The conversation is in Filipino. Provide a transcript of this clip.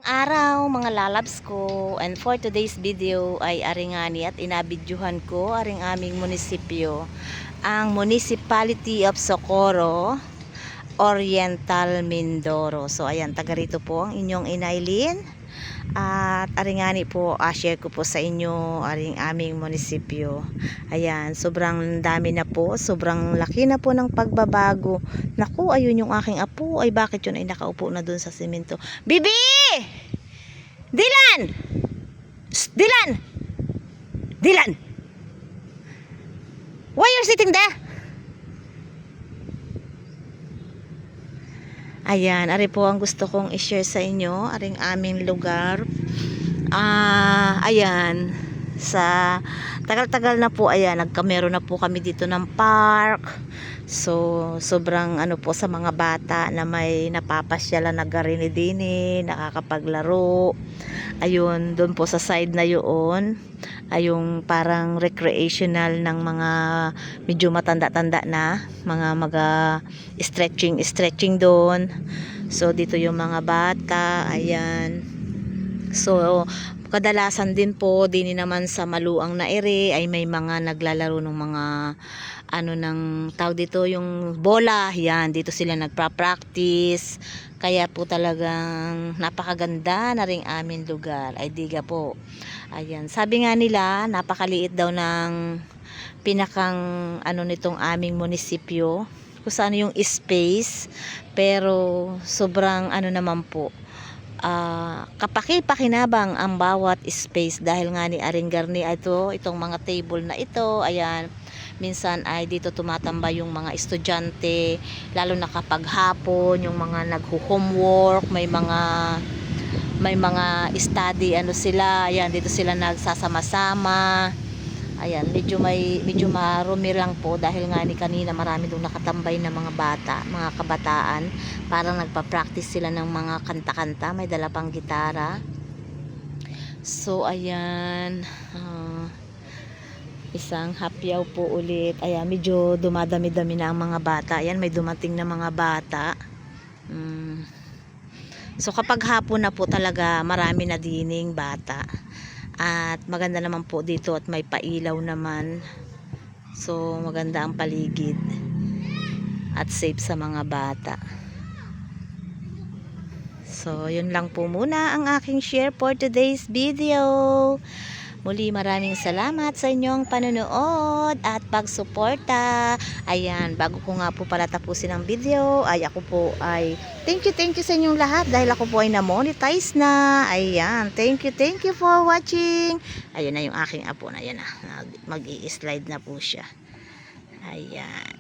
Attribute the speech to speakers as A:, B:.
A: araw mga lalabs ko, and for today's video ay aringani at inabidyuhan ko aring aming munisipyo, ang Municipality of Socorro Oriental Mindoro. So ayan, taga rito po ang inyong Inailin. At aringani po, share ko po sa inyo aring aming munisipyo. Ayan, sobrang dami na po, sobrang laki na po ng pagbabago. Naku, ayun yung aking apo. Ay, bakit yun ay nakaupo na dun sa simento? Bibi! Dylan! Shh, Dylan! Dylan! Why you're sitting there? Ayan, ari po ang gusto kong i-share sa inyo, aring aming lugar. Ayan, sa tagal-tagal na po, ayan, meron na po kami dito ng park. So, sobrang ano po sa mga bata na may napapasyalan na garini-dini, nakakapaglaro. Ayun, doon po sa side na yun, ay yung parang recreational ng mga medyo matanda-tanda na, mga stretching doon. So, dito yung mga bata, ayan. So, kadalasan din po, din naman sa maluang na ere, ay may mga naglalaro ng mga ng tawag dito, yung bola, yan, dito sila nagpa-practice. Kaya po talagang napakaganda na ring aming lugar. Ay diga po. Ayan, sabi nga nila, napakaliit daw ng pinakang nitong aming munisipyo, kung saan yung space, pero sobrang naman po, kapaki-pakinabang ang bawat space dahil nga ni Aring Garni itong mga table na ito, ayan, minsan ay dito tumatambay yung mga estudyante, lalo na kapag hapon, yung mga nagho-homework, may mga study sila, ayan, dito sila nagsasama-sama. Ayan, medyo marumi lang po dahil nga ni kanina marami doon nakatambay na mga bata, mga kabataan, parang nagpa-practice sila ng mga kanta-kanta, may dala pang gitara. So ayan, isang hapyaw po ulit. Ayan, medyo dumadami-dami na ang mga bata. Ayan, may dumating na mga bata. So kapag hapon na po talaga marami na dining bata. At maganda naman po dito at may pailaw naman. So maganda ang paligid at safe sa mga bata. So yun lang po muna ang aking share for today's video. Muli maraming salamat sa inyong panonood at pagsuporta. Ayan, bago ko nga po pala tapusin ang video, ay ako po ay thank you sa inyong lahat dahil ako po ay na-monetize na. Ayan, thank you for watching. Ayan na yung aking apo na, yan na, mag-i-slide na po siya. Ayan.